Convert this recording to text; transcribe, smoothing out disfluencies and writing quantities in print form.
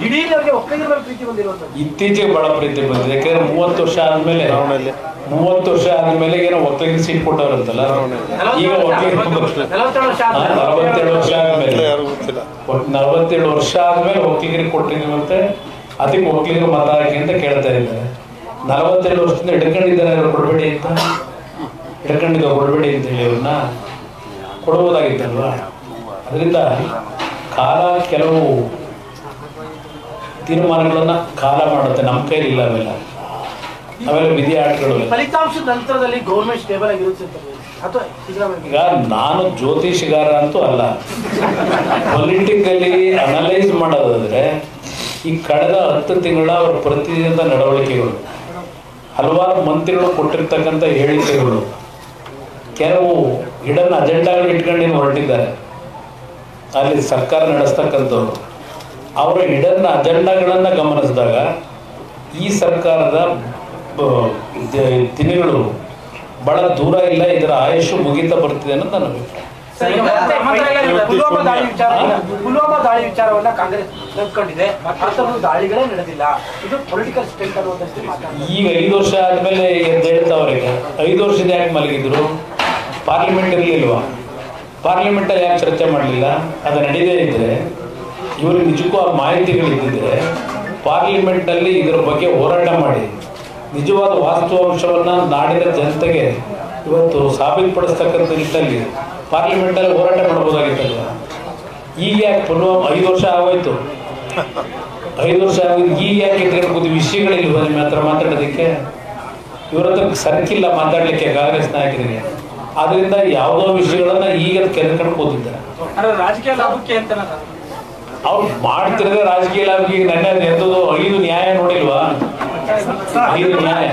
ದಿಢೀರ್ನವರಿಗೆ ಒಕ್ಕಲಿಗರ ಮೇಲೆ ಪ್ರೀತಿ ಬಂದಿರುವಂಥದ್ದು ಇತ್ತೀಚೆಗೆ ಬಹಳ ಪ್ರೀತಿ ಬಂದಿದೆ. ಯಾಕಂದ್ರೆ 30 ವರ್ಷ ಆದ್ಮೇಲೆ ಏನೋ ಒಕ್ಕಲಿಗರಿಗೆ ಸೀಟ್ ಕೊಟ್ಟವ್ರಂತಲ್ಲ. ಈಗ 47 ವರ್ಷ ಆದ್ಮೇಲೆ ಒಕ್ಕಲಿಗರಿಗೆ ಕೊಟ್ಟಿರುವಂತೆ ಅದಕ್ಕೆ ಒಕ್ಕಲಿಗರು ಮತ ಹಾಕಿ ಅಂತ ಕೇಳ್ತಾ ಇದ್ದಾರೆ. 42 ವರ್ಷದಿಂದ ಹಿಡ್ಕೊಂಡಿದ್ದಾರೆ, ಅವ್ರು ಕೊಡಬೇಡಿ ಅಂತ ಕೊಡಬೇಡಿ ಅಂತ ಹೇಳಿ ಅವ್ರನ್ನ ಕೊಡ್ಬೋದಾಗಿತ್ತಲ್ವಾ. ಅದರಿಂದ ಕಾಲ ಕೆಲವು ತೀರ್ಮಾನಗಳನ್ನ ಕಾಲ ಮಾಡುತ್ತೆ, ನಮ್ಮ ಕೈಲಿ ಇಲ್ಲ. ಅವೆಲ್ಲ ವಿಧಿ ಆಟಗಳು. ಫಲಿತಾಂಶದ ನಂತರದಲ್ಲಿ ಗೌರ್ಮೆಂಟ್ ಸ್ಟೇಬಲ್ ಆಗಿರುತ್ತೆ ಅಥವಾ ಈಗ ನಾನು ಜ್ಯೋತಿಷಿಗಾರ ಅಂತೂ ಅಲ್ಲ. ಪೊಲಿಟಿಕಲಿ ಅನಲೈಸ್ ಮಾಡೋದಾದ್ರೆ ಈ ಕಳೆದ 10 ತಿಂಗಳ ಅವರ ಪ್ರತಿದಿನದ ನಡವಳಿಕೆಗಳು, ಹಲವಾರು ಮಂತ್ರಿಗಳು ಕೊಟ್ಟಿರ್ತಕ್ಕಂಥ ಹೇಳಿಕೆಗಳು, ಕೆಲವು ಹಿಡನ್ ಅಜೆಂಡಾಗಳು ಇಟ್ಕೊಂಡು ಹೊರಟಿದ್ದಾರೆ ಅಲ್ಲಿ ಸರ್ಕಾರ ನಡೆಸ್ತಕ್ಕಂಥವ್ರು. ಅವರ ಹಿಡನ್ ಅಜೆಂಡಾಗಳನ್ನು ಗಮನಿಸಿದಾಗ ಈ ಸರ್ಕಾರದ ದಿನಗಳು ಬಹಳ ದೂರ ಇಲ್ಲ, ಇದರ ಆಯುಷು ಮುಗಿತಾ ಬರ್ತಿದೆ ಅನ್ನೋದು ನನ್ನ ಅಭಿಪ್ರಾಯ. ಪುಲ್ವಾಮಾ ದಾಳಿ ವಿಚಾರವನ್ನ ಕಾಂಗ್ರೆಸ್ ನಂಬ್ಕೊಂಡಿದೆ, ದಾಳಿಗಳೇ ನಡೆದಿಲ್ಲ, ಇದು ಪೊಲಿಟಿಕಲ್ ಸ್ಟೇಟ್ ಅನ್ನೋದಷ್ಟು ಈಗ 5 ವರ್ಷ ಆದ್ಮೇಲೆ ಹೇಳ್ತಾವ್ರಿಗೆ 5 ವರ್ಷದ ಯಾಕೆ ಮಲಗಿದ್ರು? ಪಾರ್ಲಿಮೆಂಟ್ ಇರಲಿಲ್ವಾ? ಪಾರ್ಲಿಮೆಂಟಲ್ಲಿ ಯಾಕೆ ಚರ್ಚೆ ಮಾಡಲಿಲ್ಲ? ಅದು ನಡೀದೇ ಇದ್ರೆ, ಇವ್ರಿಗೆ ನಿಜಕ್ಕೂ ಆ ಮಾಹಿತಿಗಳಿದ್ದಿದ್ರೆ ಪಾರ್ಲಿಮೆಂಟಲ್ಲಿ ಇದರ ಬಗ್ಗೆ ಹೋರಾಟ ಮಾಡಿ ನಿಜವಾದ ವಾಸ್ತವಾಂಶವನ್ನು ನಾಡಿನ ಜನತೆಗೆ ಇವತ್ತು ಸಾಬೀತುಪಡಿಸ್ತಕ್ಕಂಥ ನಿಟ್ಟಲ್ಲಿ ಪಾರ್ಲಿಮೆಂಟಲ್ಲಿ ಹೋರಾಟ ಮಾಡ್ಬೋದಾಗಿತ್ತಲ್ಲ. ಈಗ ಯಾಕೆ ಪುಲ್ವಾಮಾ 5 ವರ್ಷ ಆಗೋಯ್ತು, 5 ವರ್ಷ ಆಗೋದು, ಈಗ ಯಾಕೆ ಇಟ್ಕೊಂಡು ವಿಷಯಗಳಿಲ್ವ ನಿಮ್ಮ ಹತ್ರ ಮಾತಾಡೋದಕ್ಕೆ? ಇವ್ರ ಹತ್ರ ಸರಕಿಲ್ಲ ಮಾತಾಡಲಿಕ್ಕೆ ಕಾಂಗ್ರೆಸ್ ನಾಯಕರಿಗೆ. ಆದ್ರಿಂದ ಯಾವುದೋ ವಿಷಯಗಳನ್ನ ಈಗ ಕೆರೆಕೊಂಡು ಕೂತಿದ್ದಾರೆ. ರಾಜಕೀಯ ಲಾಭಕ್ಕೆ ಅಂತ ಅವ್ರು ಮಾಡ್ತಿರೋದೇ ರಾಜಕೀಯ ಲಾಭಕ್ಕೆ. ನನ್ನ ಎಂಥದ್ದು 5 ನ್ಯಾಯ ನೋಡಿಲ್ವಾ? 5 ನ್ಯಾಯ